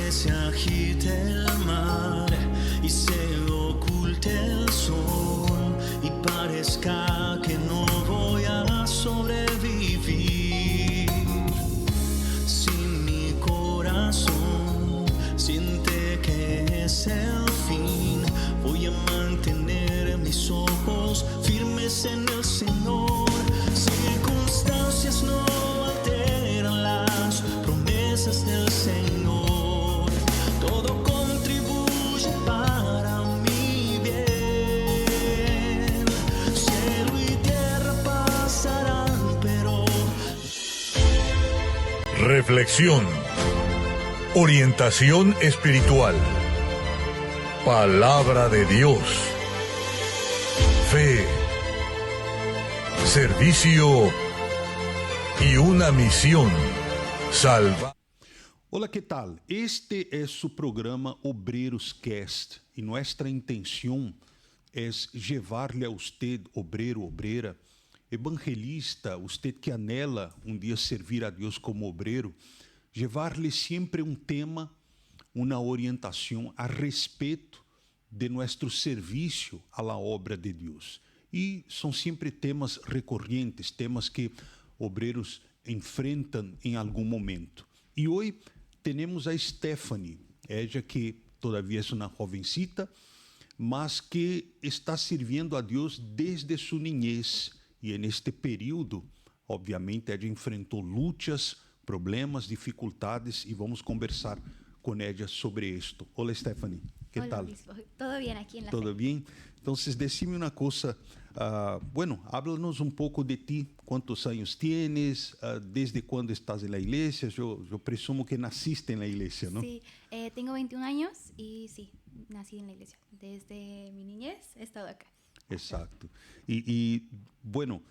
que se agite el mar y se oculte el sol y parezca que no voy a sobrevivir. Sin mi corazón siente que es el fin, voy a mantener mis ojos firmes en el Señor. Circunstancias no alteran las promesas del Señor. Todo contribuye para mi bien. Cielo y tierra pasarán, pero... Reflexión. Orientación espiritual. Palabra de Dios. Fe. Servicio y una misión. Salva. Hola, ¿qué tal? Este es su programa Obreros Cast y nuestra intención es llevarle a usted, obrero, obrera, evangelista, usted que anhela un día servir a Dios como obrero, llevarle siempre un tema, una orientación a respeito de nuestro servicio a la obra de Dios. E são sempre temas recorrentes, temas que obreiros enfrentam em algum momento. E hoje temos a Stephanie, ella que todavía é uma jovencita, mas que está servindo a Deus desde sua niñez. E neste período, obviamente, ella enfrentou lutas, problemas, dificuldades, e vamos conversar com ella sobre isto. Olá, Stephanie. ¿Qué Hola, tal? Obispo. ¿Todo bien aquí en la ¿Todo fe? bien? Entonces, decime una cosa. Bueno, háblanos un poco de ti. ¿Cuántos años tienes? ¿Desde cuándo estás en la iglesia? Yo presumo que naciste en la iglesia, ¿no? Sí, tengo 21 años y sí, nací en la iglesia. Desde mi niñez he estado acá. Exacto. Y bueno,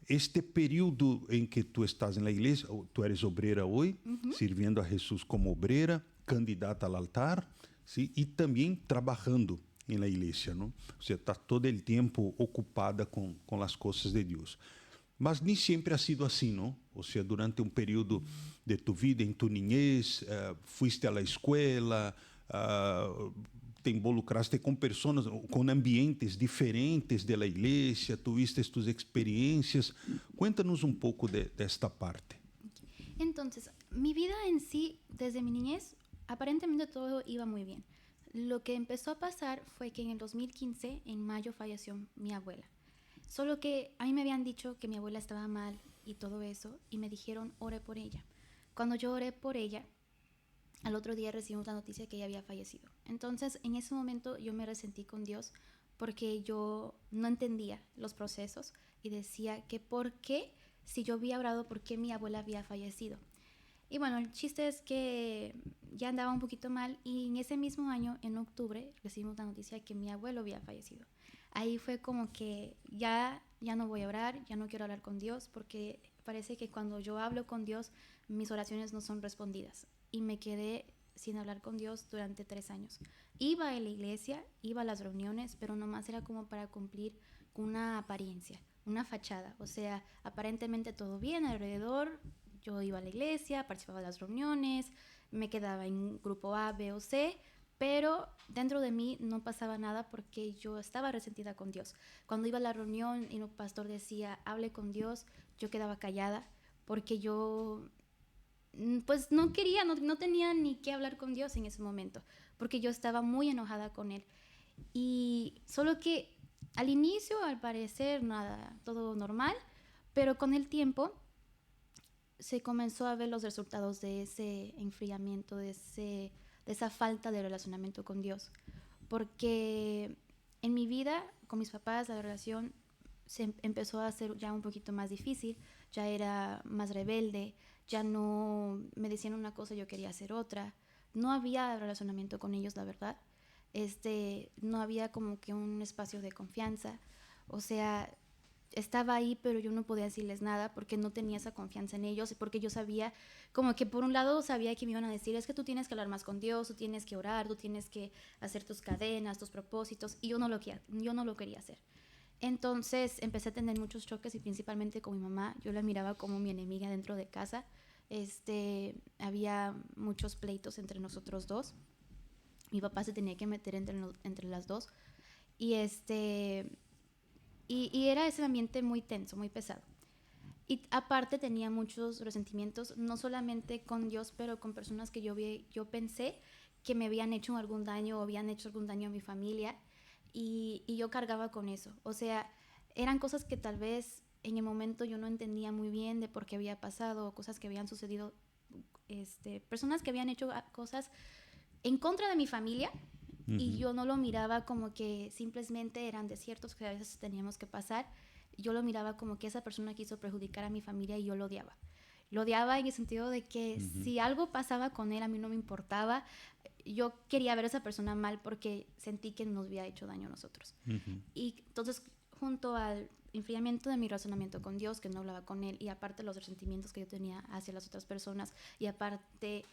este período en que tú estás en la iglesia, tú eres obrera hoy, sirviendo a Jesús como obrera, candidata al altar, ¿sí? Y también trabajando en la iglesia, ¿no? O sea, está todo el tiempo ocupada con las cosas de Dios. Mas ni siempre ha sido así, ¿no? O sea, durante un periodo de tu vida, en tu niñez, fuiste a la escuela, te involucraste con personas, con ambientes diferentes de la iglesia, tuviste tus experiencias. Cuéntanos un poco de esta parte. Entonces, mi vida en sí, desde mi niñez, aparentemente todo iba muy bien. Lo que empezó a pasar fue que en el 2015, en mayo, falleció mi abuela. Solo que a mí me habían dicho que mi abuela estaba mal y todo eso, y me dijeron, ore por ella. Cuando yo oré por ella, al otro día recibimos la noticia que ella había fallecido. Entonces, en ese momento yo me resentí con Dios porque yo no entendía los procesos y decía que por qué, si yo había orado, por qué mi abuela había fallecido. Y bueno, el chiste es que ya andaba un poquito mal y en ese mismo año, en octubre, recibimos la noticia de que mi abuelo había fallecido. Ahí fue como que ya no voy a orar, ya no quiero hablar con Dios porque parece que cuando yo hablo con Dios, mis oraciones no son respondidas. Y me quedé sin hablar con Dios durante 3 años. Iba a la iglesia, iba a las reuniones, pero nomás era como para cumplir una apariencia, una fachada. O sea, aparentemente todo bien alrededor. Yo iba a la iglesia, participaba de las reuniones, me quedaba en grupo A, B o C, pero dentro de mí no pasaba nada porque yo estaba resentida con Dios. Cuando iba a la reunión y el pastor decía, hable con Dios, yo quedaba callada porque yo pues no quería, no tenía ni qué hablar con Dios en ese momento, porque yo estaba muy enojada con Él. Y solo que al inicio, al parecer, nada, todo normal, pero con el tiempo se comenzó a ver los resultados de ese enfriamiento, de esa falta de relacionamiento con Dios. Porque en mi vida, con mis papás, la relación se empezó a hacer ya un poquito más difícil, ya era más rebelde, ya no me decían una cosa y yo quería hacer otra. No había relacionamiento con ellos, la verdad. No había como que un espacio de confianza. O sea, estaba ahí, pero yo no podía decirles nada porque no tenía esa confianza en ellos, porque yo sabía, como que por un lado sabía que me iban a decir, es que tú tienes que hablar más con Dios, tú tienes que orar, tú tienes que hacer tus cadenas, tus propósitos, y yo no lo quería hacer. Entonces empecé a tener muchos choques y principalmente con mi mamá. Yo la miraba como mi enemiga dentro de casa había muchos pleitos entre nosotros dos. Mi papá se tenía que meter entre las dos. Y era ese ambiente muy tenso, muy pesado. Y aparte tenía muchos resentimientos, no solamente con Dios, pero con personas que yo pensé que me habían hecho algún daño o habían hecho algún daño a mi familia. Y yo cargaba con eso. O sea, eran cosas que tal vez en el momento yo no entendía muy bien de por qué había pasado, cosas que habían sucedido, personas que habían hecho cosas en contra de mi familia. Y yo no lo miraba como que simplemente eran desiertos que a veces teníamos que pasar. Yo lo miraba como que esa persona quiso perjudicar a mi familia y yo lo odiaba. Lo odiaba en el sentido de que si algo pasaba con él, a mí no me importaba. Yo quería ver a esa persona mal porque sentí que nos había hecho daño a nosotros. Y entonces, junto al enfriamiento de mi razonamiento con Dios, que no hablaba con él, y aparte los resentimientos que yo tenía hacia las otras personas, y aparte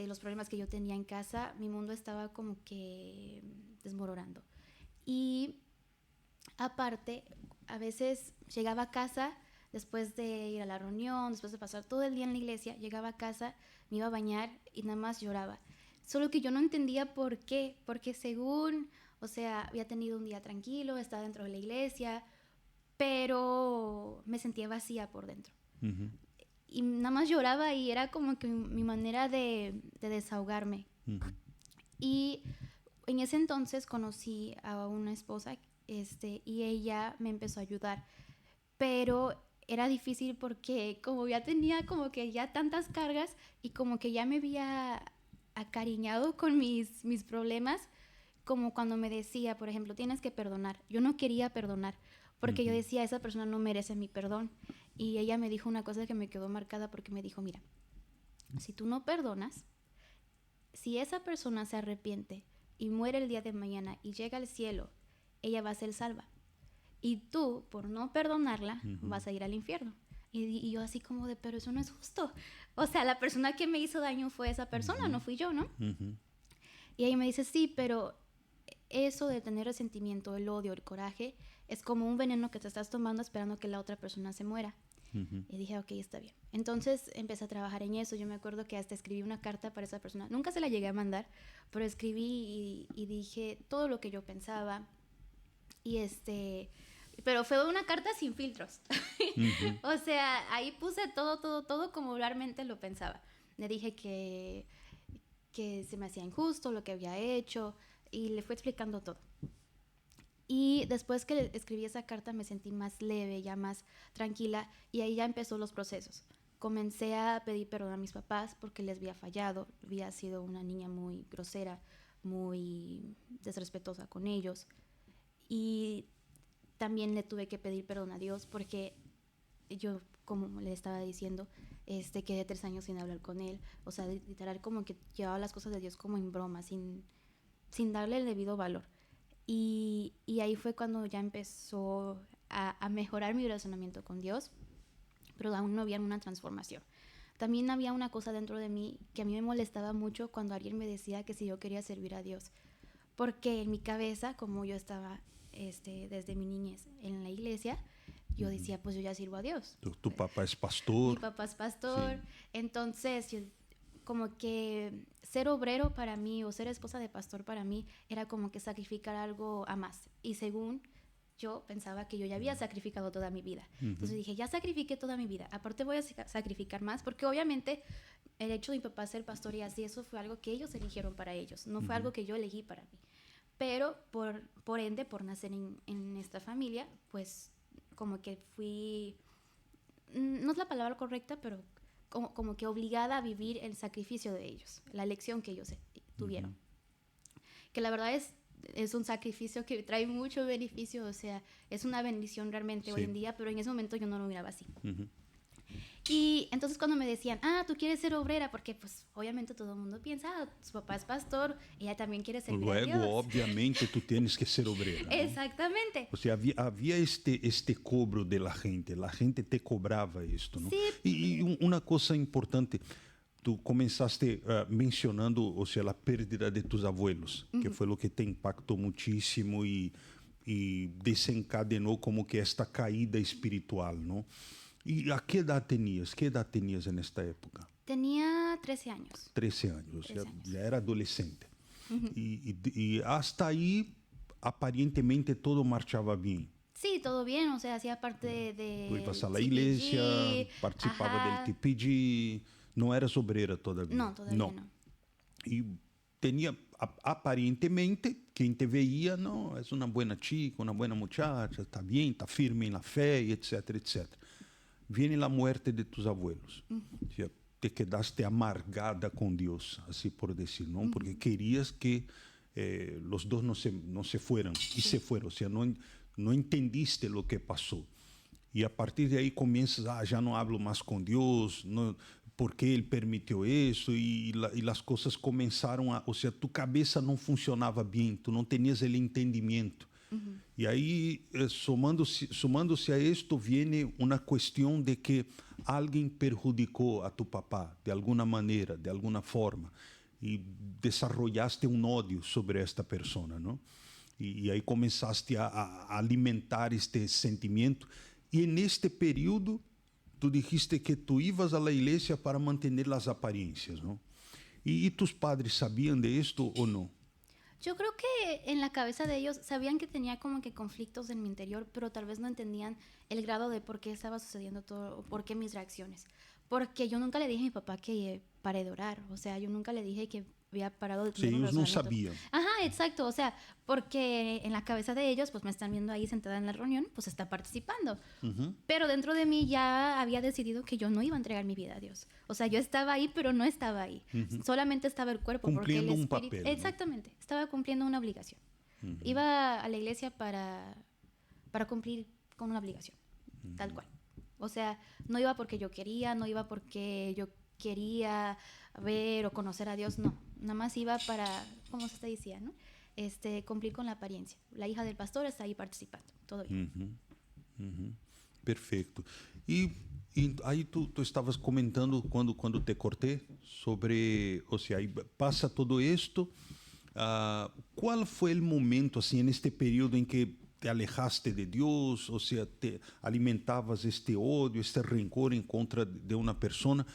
los problemas que yo tenía en casa, mi mundo estaba como que desmoronando. Y aparte, a veces llegaba a casa después de ir a la reunión, después de pasar todo el día en la iglesia, llegaba a casa, me iba a bañar y nada más lloraba. Solo que yo no entendía por qué, porque según, o sea, había tenido un día tranquilo, estaba dentro de la iglesia, pero me sentía vacía por dentro. Y nada más lloraba y era como que mi manera de desahogarme. Y en ese entonces conocí a una esposa y ella me empezó a ayudar. Pero era difícil porque como ya tenía como que ya tantas cargas y como que ya me había acariñado con mis problemas, como cuando me decía, por ejemplo, tienes que perdonar. Yo no quería perdonar porque yo decía, esa persona no merece mi perdón. Y ella me dijo una cosa que me quedó marcada porque me dijo, mira, si tú no perdonas, si esa persona se arrepiente y muere el día de mañana y llega al cielo, ella va a ser salva. Y tú, por no perdonarla, vas a ir al infierno. Y yo así como de, pero eso no es justo. O sea, la persona que me hizo daño fue esa persona, no fui yo, ¿no? Y ella me dice, sí, pero eso de tener resentimiento, el odio, el coraje, es como un veneno que te estás tomando esperando que la otra persona se muera. Y dije, ok, está bien. Entonces empecé a trabajar en eso. Yo me acuerdo que hasta escribí una carta para esa persona. Nunca se la llegué a mandar, pero escribí y dije todo lo que yo pensaba. Y pero fue una carta sin filtros. O sea, ahí puse todo como realmente lo pensaba. Le dije que se me hacía injusto lo que había hecho y le fui explicando todo. Y después que escribí esa carta me sentí más leve, ya más tranquila, y ahí ya empezó los procesos. Comencé a pedir perdón a mis papás porque les había fallado, había sido una niña muy grosera, muy desrespetuosa con ellos. Y también le tuve que pedir perdón a Dios porque yo, como le estaba diciendo, quedé 3 años sin hablar con él. O sea, literal como que llevaba las cosas de Dios como en broma, sin darle el debido valor. Y ahí fue cuando ya empezó a mejorar mi relacionamiento con Dios, pero aún no había una transformación. También había una cosa dentro de mí que a mí me molestaba mucho cuando alguien me decía que si yo quería servir a Dios. Porque en mi cabeza, como yo estaba desde mi niñez en la iglesia, yo decía, pues yo ya sirvo a Dios. Tu papá es pastor. Mi papá es pastor. Sí. Entonces, como que ser obrero para mí o ser esposa de pastor para mí era como que sacrificar algo a más. Y según yo pensaba que yo ya había sacrificado toda mi vida. Entonces dije, ya sacrifiqué toda mi vida. Aparte voy a sacrificar más porque obviamente el hecho de mi papá ser pastor y así, eso fue algo que ellos eligieron para ellos. No fue algo que yo elegí para mí. Pero por ende, por nacer en esta familia, pues como que fui, no es la palabra correcta, pero como que obligada a vivir el sacrificio de ellos, la elección que ellos tuvieron. Que la verdad es un sacrificio que trae mucho beneficio, o sea, es una bendición realmente hoy en día, pero en ese momento yo no lo miraba así. Y entonces cuando me decían, tú quieres ser obrera, porque pues obviamente todo el mundo piensa, su papá es pastor, ella también quiere servir a Dios. Luego, obviamente, tú tienes que ser obrera, ¿no? Exactamente. O sea, había este cobro de la gente te cobraba esto, ¿no? Sí. Y una cosa importante, tú comenzaste mencionando, o sea, la pérdida de tus abuelos, que fue lo que te impactó muchísimo y desencadenó como que esta caída espiritual, ¿no? ¿Y a qué edad tenías? ¿Qué edad tenías en esta época? Tenía 13 años. 13 años, 13 años. ya era adolescente. Y hasta ahí, aparentemente, todo marchaba bien. Sí, todo bien, o sea, hacía parte de Tú ibas a la CPG, iglesia, participaba ajá. del TPG, no eras obrera todavía. No, todavía no. Y tenía, aparentemente, quien te veía, no, es una buena chica, una buena muchacha, está bien, está firme en la fe, y etcétera, etcétera. Viene la muerte de tus abuelos. O sea, te quedaste amargada con Dios, así por decir, ¿no? Porque querías que los dos no se fueran, y se fueron. O sea, no entendiste lo que pasó. Y a partir de ahí comienzas, ya no hablo más con Dios, no, ¿por qué Él permitió eso? Y las cosas comenzaron o sea, tu cabeza no funcionaba bien, tú no tenías el entendimiento. Y ahí, sumándose a esto, viene una cuestión de que alguien perjudicó a tu papá de alguna manera, de alguna forma, y desarrollaste un odio sobre esta persona, ¿no? Y ahí comenzaste a alimentar este sentimiento. Y en este período, tú dijiste que tú ibas a la iglesia para mantener las apariencias, ¿no? ¿Y tus padres sabían de esto o no? Yo creo que en la cabeza de ellos sabían que tenía como que conflictos en mi interior, pero tal vez no entendían el grado de por qué estaba sucediendo todo o por qué mis reacciones. Porque yo nunca le dije a mi papá que paré de orar, o sea, yo nunca le dije que había parado de tener Sí, un ellos no razonamiento. sabían. Ajá, exacto, o sea, porque en la cabeza de ellos, pues me están viendo ahí sentada en la reunión, pues está participando. Pero dentro de mí ya había decidido que yo no iba a entregar mi vida a Dios. O sea, yo estaba ahí, pero no estaba ahí. Solamente estaba el cuerpo. Cumpliendo porque el un papel, ¿no? Exactamente, estaba cumpliendo una obligación. Iba a la iglesia para cumplir con una obligación, tal cual. O sea, no iba porque yo quería, no iba porque yo quería ver o conocer a Dios, no. Nada más iba para, como se te decía, ¿no? Cumplir con la apariencia. La hija del pastor está ahí participando, todo bien. Perfecto. Y ahí tú estabas comentando cuando te corté sobre, o sea, ahí pasa todo esto. ¿Cuál fue el momento, así, en este periodo en que te alejaste de Dios, o sea, te alimentabas este odio, este rencor en contra de una persona?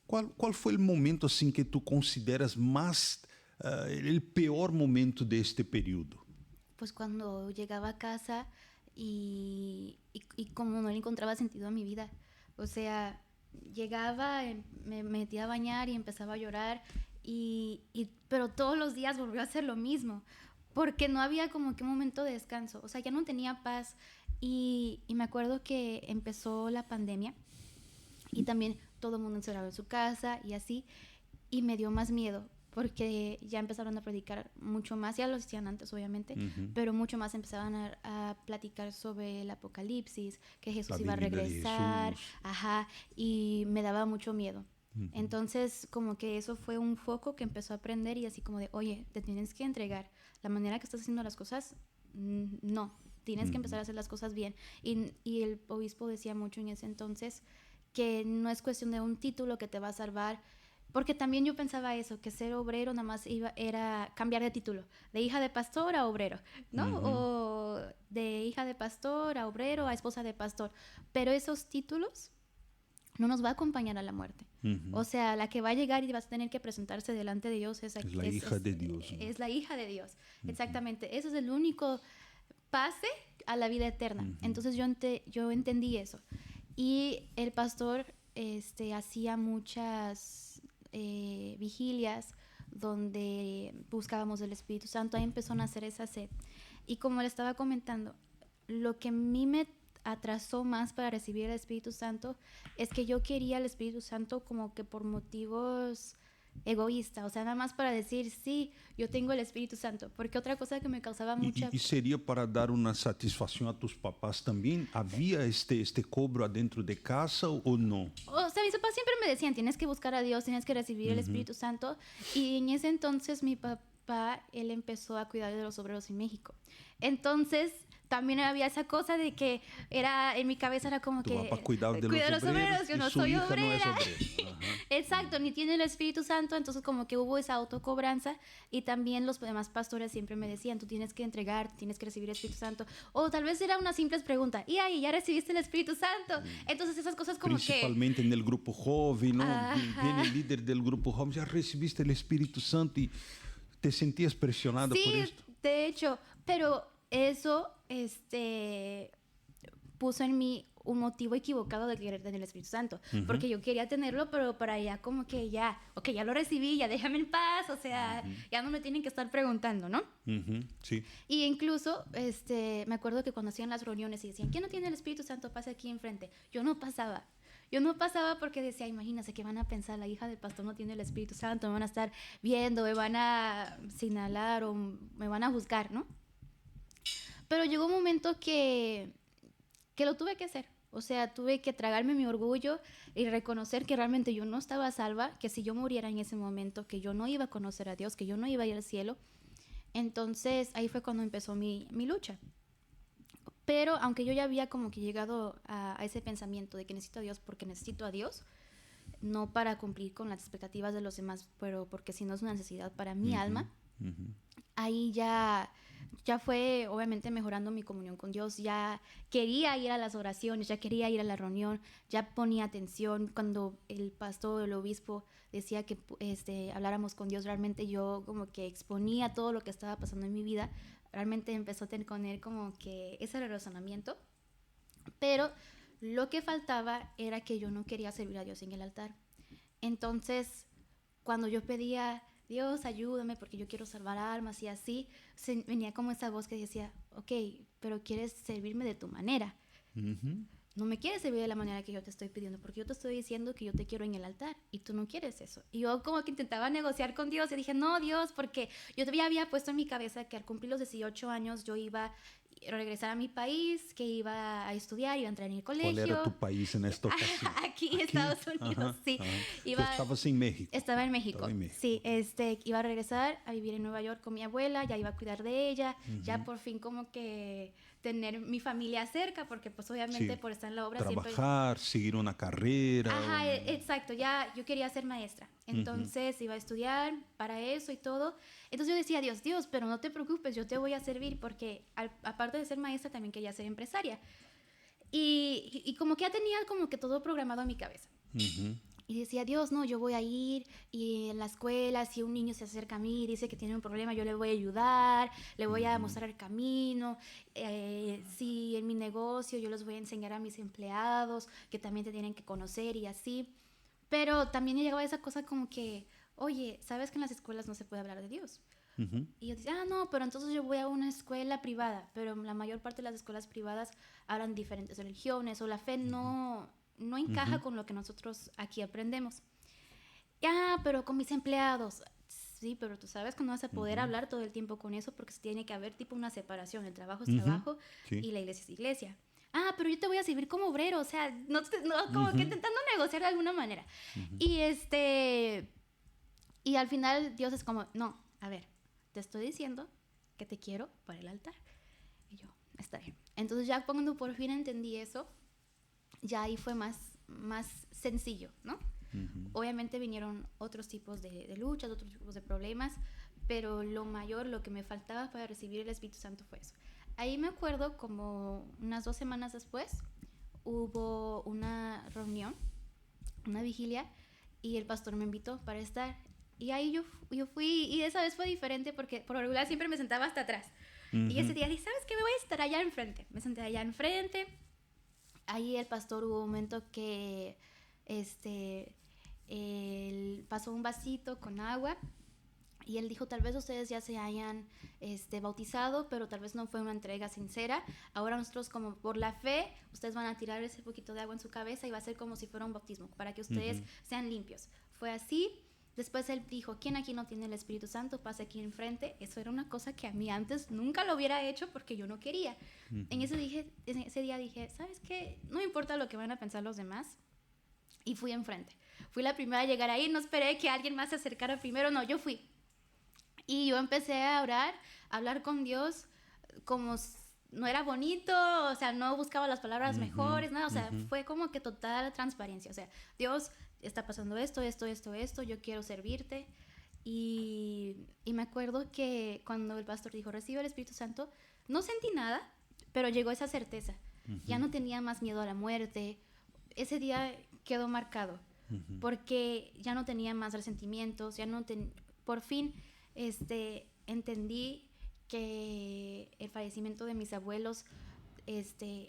¿Cuál fue el momento, assim, que tú consideras más el peor momento de este periodo? Pues cuando llegaba a casa y como no le encontraba sentido a mi vida. O sea, llegaba, me metía a bañar y empezaba a llorar, pero todos los días volvió a hacer lo mismo, porque no había como que un momento de descanso. O sea, ya no tenía paz. Y me acuerdo que empezó la pandemia y también todo el mundo encerrado en su casa y así, y me dio más miedo porque ya empezaron a predicar mucho más, ya lo hacían antes obviamente, pero mucho más empezaban a platicar sobre el apocalipsis, que Jesús iba a regresar, y me daba mucho miedo. Entonces como que eso fue un foco que empezó a prender y así como de, oye, te tienes que entregar, la manera que estás haciendo las cosas, no, tienes que empezar a hacer las cosas bien. Y el obispo decía mucho en ese entonces que no es cuestión de un título que te va a salvar, porque también yo pensaba eso, que ser obrero nada más era cambiar de título, de hija de pastor a obrero, ¿no? O de hija de pastor a obrero a esposa de pastor, pero esos títulos no nos va a acompañar a la muerte. O sea, la que va a llegar y vas a tener que presentarse delante de Dios es la hija de Dios, ¿no? Es la hija de Dios, exactamente. Eso es el único pase a la vida eterna. Entonces yo entendí eso. Y el pastor hacía muchas vigilias donde buscábamos el Espíritu Santo. Ahí empezó a nacer esa sed. Y como le estaba comentando, lo que a mí me atrasó más para recibir el Espíritu Santo es que yo quería el Espíritu Santo como que por motivos egoístas, o sea, nada más para decir, sí, yo tengo el Espíritu Santo, porque otra cosa que me causaba mucha... ¿Y sería para dar una satisfacción a tus papás también? ¿Había este cobro adentro de casa o no? O sea, mis papás siempre me decían, tienes que buscar a Dios, tienes que recibir el Espíritu Santo, y en ese entonces mi papá, él empezó a cuidar de los obreros en México. Entonces también había esa cosa de que era, en mi cabeza era como Tu que... papá cuidaba de cuida los obreros yo y no su soy hija no es obrera. obrera. Ajá. Exacto, ni tiene el Espíritu Santo, entonces como que hubo esa autocobranza y también los demás pastores siempre me decían, tú tienes que entregar, tienes que recibir el Espíritu Santo, o tal vez era una simple pregunta, y ahí, ¿ya recibiste el Espíritu Santo? Entonces esas cosas como Principalmente en el grupo joven, ¿no? Ajá. Viene el líder del grupo joven, ya recibiste el Espíritu Santo y te sentías presionado que... por Sí, esto. de hecho, pero eso puso en mí un motivo equivocado de querer tener el Espíritu Santo, porque yo quería tenerlo, pero para ya como que ya, ok, ya lo recibí, ya déjame en paz, o sea, ya no me tienen que estar preguntando, ¿no? Sí. Y incluso, me acuerdo que cuando hacían las reuniones y decían, ¿quién no tiene el Espíritu Santo? Pase aquí enfrente. Yo no pasaba porque decía, imagínate que van a pensar, la hija del pastor no tiene el Espíritu Santo, me van a estar viendo, me van a señalar o me van a juzgar, ¿no? Pero llegó un momento que lo tuve que hacer. O sea, tuve que tragarme mi orgullo y reconocer que realmente yo no estaba salva, que si yo muriera en ese momento, que yo no iba a conocer a Dios, que yo no iba a ir al cielo. Entonces, ahí fue cuando empezó mi lucha. Pero aunque yo ya había como que llegado a ese pensamiento de que necesito a Dios porque necesito a Dios, no para cumplir con las expectativas de los demás, pero porque si no es una necesidad para mi alma, ahí ya fue obviamente mejorando mi comunión con Dios, ya quería ir a las oraciones, ya quería ir a la reunión, ya ponía atención cuando el pastor, el obispo decía que habláramos con Dios, realmente yo como que exponía todo lo que estaba pasando en mi vida, realmente empezó a tener con él como que ese razonamiento, pero lo que faltaba era que yo no quería servir a Dios en el altar. Entonces, cuando yo pedía, Dios, ayúdame porque yo quiero salvar almas y así, venía como esa voz que decía, ok, pero quieres servirme de tu manera. No me quieres servir de la manera que yo te estoy pidiendo, porque yo te estoy diciendo que yo te quiero en el altar y tú no quieres eso. Y yo como que intentaba negociar con Dios y dije, no, Dios, porque yo todavía había puesto en mi cabeza que al cumplir los 18 años yo iba a regresar a mi país, que iba a estudiar, iba a entrar en el colegio. ¿Cuál era tu país en esta ocasión? Aquí, Estados Unidos, sí. Tú estabas en México. Estaba en México. Sí, iba a regresar a vivir en Nueva York con mi abuela, ya iba a cuidar de ella, ya por fin como que tener mi familia cerca, porque pues obviamente por estar en la obra trabajar, seguir una carrera. Ajá, exacto, ya yo quería ser maestra, entonces iba a estudiar para eso y todo, entonces yo decía, Dios, pero no te preocupes, yo te voy a servir, porque aparte de ser maestra también quería ser empresaria, y como que ya tenía como que todo programado en mi cabeza. Y decía, Dios, no, yo voy a ir y en la escuela, si un niño se acerca a mí y dice que tiene un problema, yo le voy a ayudar, le voy a mostrar el camino. Si en mi negocio yo les voy a enseñar a mis empleados que también te tienen que conocer y así. Pero también llegaba esa cosa como que, oye, ¿sabes que en las escuelas no se puede hablar de Dios? Y yo decía, no, pero entonces yo voy a una escuela privada, pero la mayor parte de las escuelas privadas hablan diferentes religiones o la fe no encaja con lo que nosotros aquí aprendemos. Pero con mis empleados, sí, pero tú sabes que no vas a poder hablar todo el tiempo con eso porque se tiene que haber tipo una separación, el trabajo es trabajo y la iglesia es iglesia. Pero yo te voy a servir como obrero, o sea, no como que intentando negociar de alguna manera. Y al final Dios es como, no, a ver, te estoy diciendo que te quiero para el altar. Y yo, está bien. Entonces ya cuando por fin entendí eso, ya ahí fue más sencillo, ¿no? Obviamente vinieron otros tipos de luchas, otros tipos de problemas, pero lo que me faltaba para recibir el Espíritu Santo fue eso. Ahí me acuerdo como unas 2 semanas después hubo una reunión, una vigilia, y el pastor me invitó para estar. Y ahí yo fui, y esa vez fue diferente porque por lo regular siempre me sentaba hasta atrás. Y ese día dije, ¿sabes qué? Me voy a estar allá enfrente. Me senté allá enfrente. Ahí el pastor hubo un momento que él pasó un vasito con agua y él dijo, tal vez ustedes ya se hayan bautizado, pero tal vez no fue una entrega sincera. Ahora nosotros como por la fe, ustedes van a tirar ese poquito de agua en su cabeza y va a ser como si fuera un bautismo, para que ustedes sean limpios. Fue así. Después él dijo, ¿quién aquí no tiene el Espíritu Santo? Pase aquí enfrente. Eso era una cosa que a mí antes nunca lo hubiera hecho porque yo no quería. En ese día dije, ¿sabes qué? No me importa lo que van a pensar los demás. Y fui enfrente. Fui la primera a llegar ahí. No esperé que alguien más se acercara primero. No, yo fui. Y yo empecé a orar, a hablar con Dios como no era bonito, o sea, no buscaba las palabras mejores, nada, o sea, fue como que total transparencia, o sea, Dios, está pasando esto, yo quiero servirte. Y me acuerdo que cuando el pastor dijo, recibe el Espíritu Santo, no sentí nada, pero llegó esa certeza. Ya no tenía más miedo a la muerte. Ese día quedó marcado, porque ya no tenía más resentimientos, por fin entendí que el fallecimiento de mis abuelos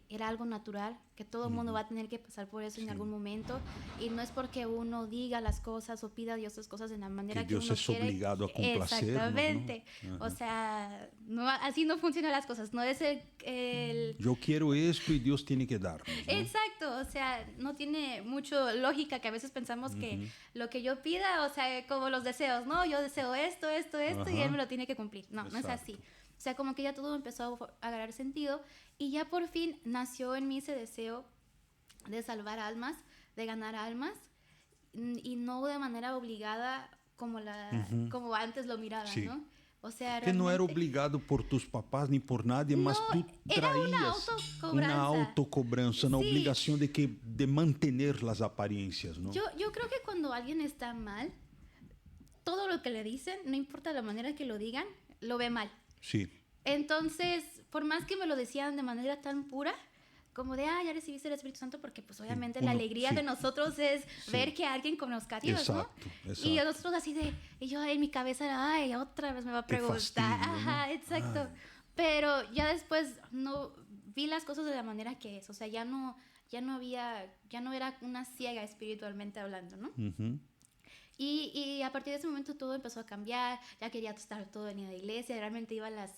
era algo natural, que todo el mundo va a tener que pasar por eso en algún momento, y no es porque uno diga las cosas o pida a Dios las cosas de la manera que Dios uno es quiere. obligado a complacernos, Exactamente. ¿no? O sea, no, así no funcionan las cosas, no es el Yo quiero esto y Dios tiene que darnos, ¿no? Exacto, o sea, no tiene mucho lógica que a veces pensamos que lo que yo pida, o sea, como los deseos, ¿no? Yo deseo esto, y Él me lo tiene que cumplir. No, no es así. O sea, como que ya todo empezó a agarrar sentido, y ya por fin nació en mí ese deseo de salvar almas, de ganar almas, y no de manera obligada como antes lo miraba, Sí. ¿no? O sea, Que no era realmente- obrigado por tus papás ni por nadie, mas No, tú era una traías autocobranza. una autocobranza, una Sí. obligación de mantener las apariencias, ¿no? Yo creo que cuando alguien está mal, todo lo que le dicen, no importa la manera que lo digan, lo ve mal. Sí. Entonces, por más que me lo decían de manera tan pura, como de, ya recibiste el Espíritu Santo, porque pues obviamente la uno- alegría sí. de nosotros es Sí. ver que alguien conozca a Dios, Exacto, ¿no? exacto. Y nosotros así y yo en mi cabeza era, ay, otra vez me va a Qué preguntar. fastidio, ¿no? Ajá, exacto. Ay. Pero ya después no vi las cosas de la manera que es, o sea, ya no era una ciega espiritualmente hablando, ¿no? Ujú. Y a partir de ese momento todo empezó a cambiar, ya quería estar todo en la iglesia, realmente iba a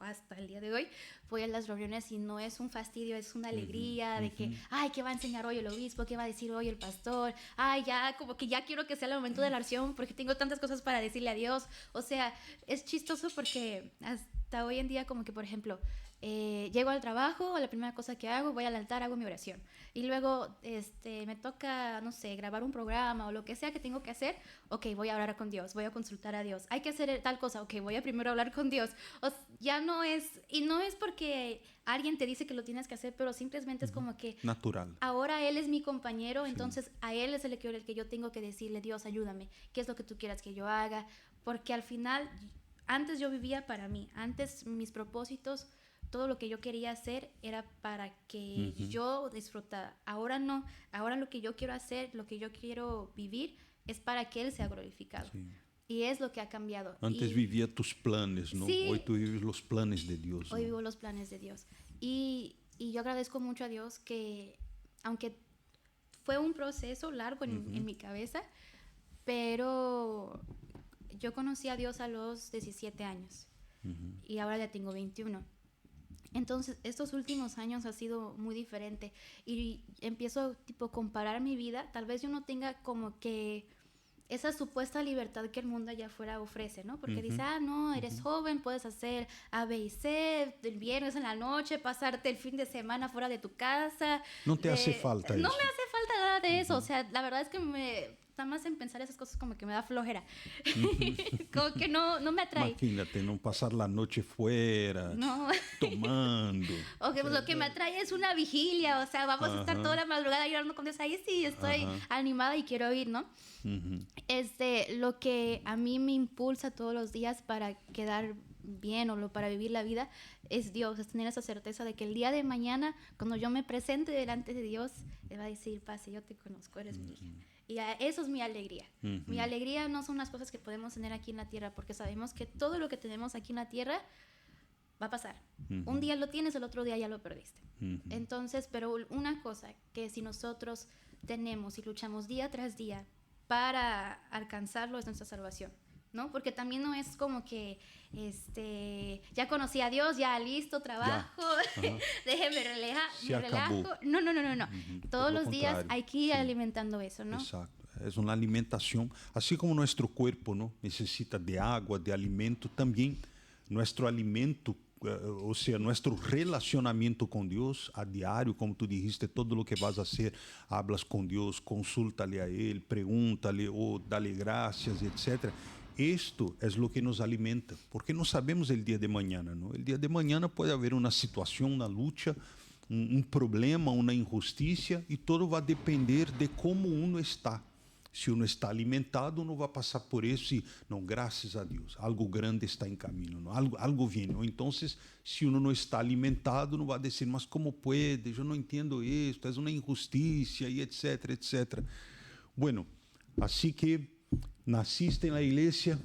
hasta el día de hoy, voy a las reuniones y no es un fastidio, es una alegría de que, ay, ¿qué va a enseñar hoy el obispo? ¿Qué va a decir hoy el pastor? Ay, ya, como que ya quiero que sea el momento de la oración porque tengo tantas cosas para decirle a Dios. O sea, es chistoso porque hasta hoy en día como que, por ejemplo, llego al trabajo, la primera cosa que hago, voy al altar, hago mi oración. Y luego me toca, no sé, grabar un programa o lo que sea que tengo que hacer. Ok, voy a orar con Dios, voy a consultar a Dios. Hay que hacer tal cosa, ok, voy a primero hablar con Dios. Ya no es, y no es porque alguien te dice que lo tienes que hacer, pero simplemente es como que Natural. ahora Él es mi compañero, entonces a Él es el que yo tengo que decirle, Dios, ayúdame, ¿qué es lo que tú quieras que yo haga? Porque al final, antes yo vivía para mí, antes mis propósitos, todo lo que yo quería hacer era para que yo disfrutara. Ahora no, ahora lo que yo quiero hacer, lo que yo quiero vivir es para que Él sea glorificado. Sí. Y es lo que ha cambiado. Antes Y vivía tus planes, ¿no? Sí. Hoy tú vives los planes de Dios, hoy ¿no? vivo los planes de Dios. Y yo agradezco mucho a Dios que, aunque fue un proceso largo en mi cabeza, pero yo conocí a Dios a los 17 años y ahora ya tengo 21. Entonces, estos últimos años ha sido muy diferente y empiezo a comparar mi vida. Tal vez yo no tenga como que esa supuesta libertad que el mundo allá afuera ofrece, ¿no? Porque dice, no, eres joven, puedes hacer A, B y C, el viernes en la noche, pasarte el fin de semana fuera de tu casa. No te hace falta No eso. me hace falta nada de eso. O sea, la verdad es que nada más en pensar esas cosas como que me da flojera. Como que no me atrae. Imagínate, no pasar la noche fuera, No. tomando. O que pues, lo que me atrae es una vigilia, o sea, vamos a estar toda la madrugada llorando con Dios. Ahí sí, estoy animada y quiero ir, ¿no? Lo que a mí me impulsa todos los días para quedar bien para vivir la vida es Dios, es tener esa certeza de que el día de mañana, cuando yo me presente delante de Dios, Él va a decir, pase, yo te conozco, eres mi hija. Y eso es mi alegría. Mi alegría no son las cosas que podemos tener aquí en la tierra, porque sabemos que todo lo que tenemos aquí en la tierra va a pasar. Un día lo tienes, el otro día ya lo perdiste. Entonces, pero una cosa que si nosotros tenemos y luchamos día tras día para alcanzarlo es nuestra salvación, ¿no? Porque también no es como que ya conocí a Dios, ya listo, trabajo, déjeme Se acabó. relajo. No. Todos Por lo los días contrario, hay que ir sí. alimentando eso, ¿no? Exacto. Es una alimentación, así como nuestro cuerpo, ¿no? Necesita de agua, de alimento, también nuestro alimento, o sea, nuestro relacionamiento con Dios a diario, como tú dijiste, todo lo que vas a hacer, hablas con Dios, consúltale a Él, pregúntale o dale gracias, etc. esto es lo que nos alimenta, porque no sabemos el día de mañana, ¿no? El día de mañana puede haber una situación, una lucha, un problema, una injusticia, y todo va a depender de cómo uno está. Se uno está alimentado, uno va a pasar por eso y, no, gracias a Dios, algo grande está en camino, ¿no? Algo viene, ¿no? Entonces, si uno no está alimentado, uno va a decir, mas ¿cómo puede? Yo no entiendo esto, es una injusticia, y etcétera, etcétera. Bueno, así que naciste en la iglesia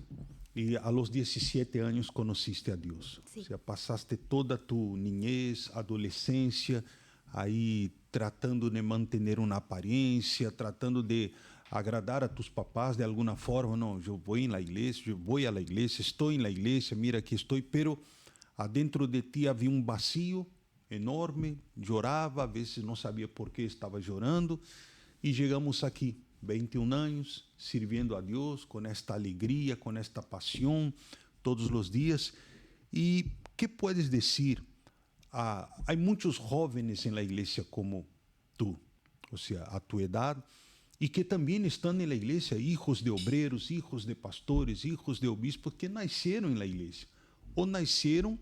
y a los 17 años conociste a Dios. Sí. O sea, pasaste toda tu niñez, adolescencia, ahí tratando de mantener una apariencia, tratando de agradar a tus papás de alguna forma. No, yo voy a la iglesia, estoy en la iglesia, mira aquí estoy, pero adentro de ti había un vacío enorme, lloraba, a veces no sabía por qué estaba llorando, y llegamos aquí, 21 años, sirviendo a Dios con esta alegría, con esta pasión, todos los días. ¿Y qué puedes decir? Hay muchos jóvenes en la iglesia como tú, o sea, a tu edad, y que también están en la iglesia, hijos de obreros, hijos de pastores, hijos de obispos, que nacieron en la iglesia, o nacieron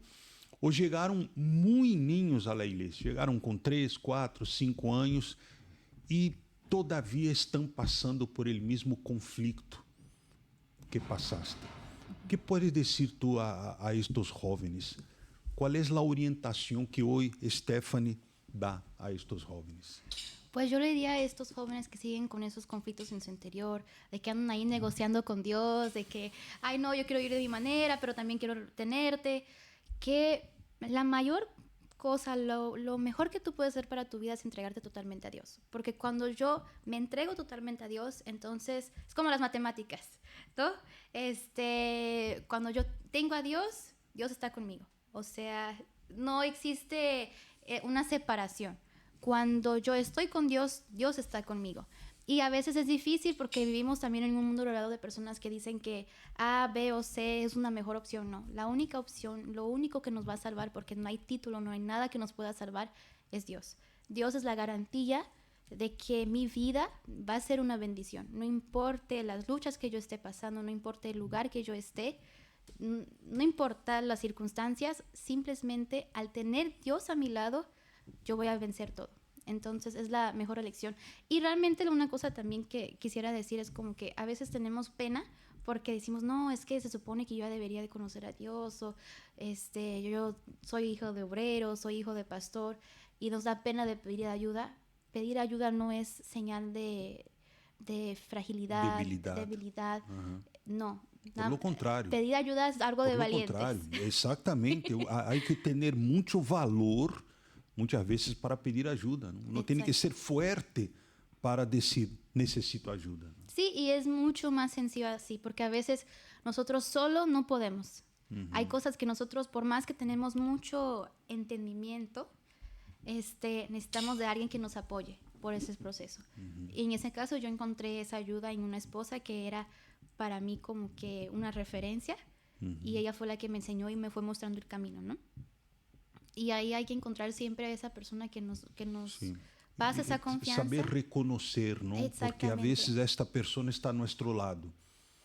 o llegaron muy niños a la iglesia, llegaron con 3, 4, 5 años y todavía están pasando por el mismo conflicto que pasaste. ¿Qué puedes decir tú a estos jóvenes? ¿Cuál es la orientación que hoy Stephanie da a estos jóvenes? Pues yo le diría a estos jóvenes que siguen con esos conflictos en su interior, de que andan ahí negociando con Dios, de que, ay no, yo quiero ir de mi manera, pero también quiero tenerte, que la mayor cosa, lo mejor que tú puedes hacer para tu vida es entregarte totalmente a Dios. Porque cuando yo me entrego totalmente a Dios, entonces es como las matemáticas, ¿no? Cuando yo tengo a Dios, Dios está conmigo. O sea, no existe una separación. Cuando yo estoy con Dios, Dios está conmigo. Y a veces es difícil porque vivimos también en un mundo rodeado de personas que dicen que A, B o C es una mejor opción. No, la única opción, lo único que nos va a salvar, porque no hay título, no hay nada que nos pueda salvar, es Dios. Dios es la garantía de que mi vida va a ser una bendición. No importe las luchas que yo esté pasando, no importa el lugar que yo esté, no importa las circunstancias, simplemente al tener Dios a mi lado, yo voy a vencer todo. Entonces es la mejor elección. Y realmente una cosa también que quisiera decir es como que a veces tenemos pena porque decimos, no, es que se supone que yo ya debería de conocer a Dios, o yo soy hijo de obrero, soy hijo de pastor, y nos da pena de pedir ayuda. Pedir ayuda no es señal de fragilidad, debilidad. Ajá. No. Por lo contrario. Pedir ayuda es algo de valientes. Por lo contrario, exactamente. Hay que tener mucho valor muchas veces para pedir ayuda. Uno tiene que ser fuerte para decir, necesito ayuda. Sí, y es mucho más sencillo así, porque a veces nosotros solo no podemos. Hay cosas que nosotros, por más que tenemos mucho entendimiento, necesitamos de alguien que nos apoye por ese proceso. Y en ese caso yo encontré esa ayuda en una esposa que era para mí como que una referencia, y ella fue la que me enseñó y me fue mostrando el camino, ¿no? Y ahí hay que encontrar siempre a esa persona que nos sí. pasa esa confianza. Saber reconocer, ¿no? Porque a veces esta persona está a nuestro lado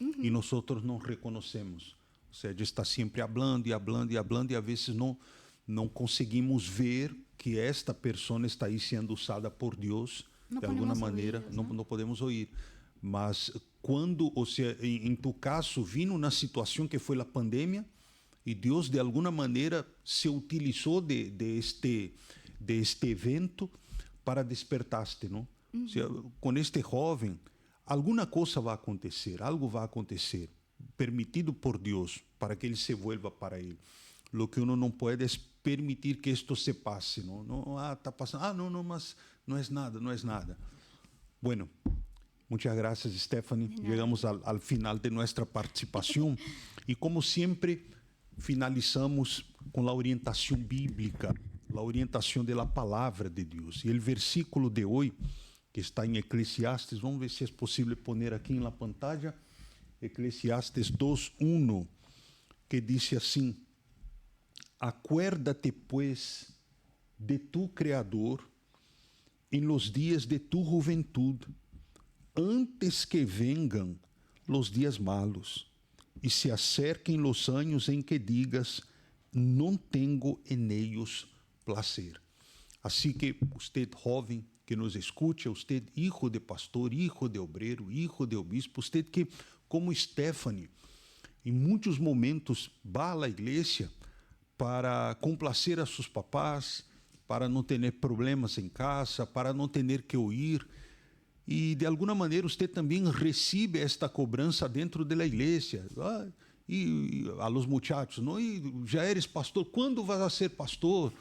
y nosotros no reconocemos. O sea, ella está siempre hablando y hablando y hablando, y a veces no conseguimos ver que esta persona está ahí siendo usada por Dios de alguna maneira. Não podemos oír. Mas quando, ou seja, em tu caso, vino uma situação que foi a pandemia, e Deus de alguma maneira se utilizou de este evento para despertar-te, não? O sea, com este jovem, alguma coisa vai acontecer, algo vai acontecer, permitido por Deus, para que ele se vuelva para ele. Lo que uno não pode é permitir que isto se passe, não? Está passando, não, mas não é nada, não é nada. Bueno, muchas gracias, Stephanie. Llegamos al final de nuestra participación y como siempre finalizamos con la orientación bíblica, la orientación de la palabra de Dios. Y el versículo de hoy, que está en Eclesiastes, vamos ver si es posible poner aquí en la pantalla, Eclesiastes 2:1, que dice así: acuérdate pues de tu Creador en los días de tu juventud, antes que vengan los días malos e se acerquem os anos em que digas, não tenho em ellos placer. Assim que usted, jovem, que nos escute, usted, hijo de pastor, hijo de obreiro, hijo de obispo, usted que, como Stephanie, em muitos momentos va à igreja para complacer a seus papás, para não ter problemas em casa, para não ter que ouvir. E, de alguma maneira, você também recebe esta cobrança dentro da igreja. E a los muchachos, não? E já eres pastor, quando vas a ser pastor?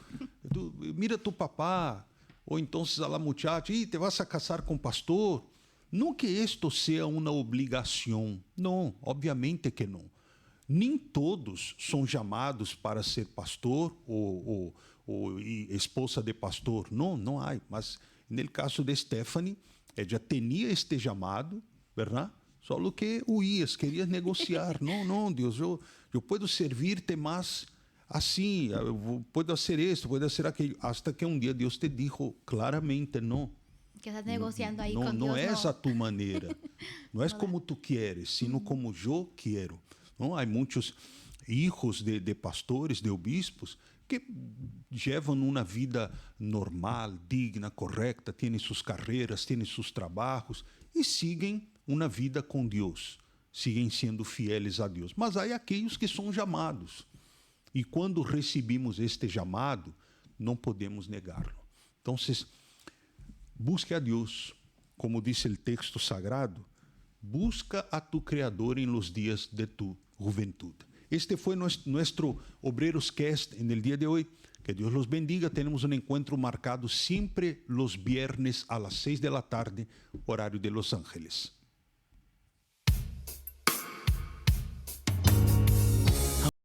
Mira tu papá. Ou então, a la muchacha, te vas a casar com pastor? Não que isto seja uma obrigação. Não, obviamente que não. Nem todos são chamados para ser pastor ou esposa de pastor. Não, não há. Mas, no caso de Stephanie, ella tinha este chamado, verdade? Só que huías, querias negociar. Não, Deus, eu posso servir-te mais assim, eu posso fazer isso, posso fazer aquilo. Hasta que um dia Deus te dijo claramente, não. Que estás negociando aí não, con não Dios. é a tu maneira. Não é como tu queres, sino como eu quero. Não? Há muitos hijos de pastores, de obispos, que levam uma vida normal, digna, correta, têm suas carreiras, têm seus trabalhos e seguem uma vida com Deus, seguem sendo fiéis a Deus. Mas há aqueles que são chamados. E quando recebemos este chamado, não podemos negá-lo. Então, busque a Deus, como diz o texto sagrado, busca a tu Criador em los dias de tu juventude. Este foi nosso Obreros Cast en el día de hoy. Que Dios los bendiga. Tenemos un encuentro marcado siempre los viernes a las 6 de la tarde, horario de Los Ángeles.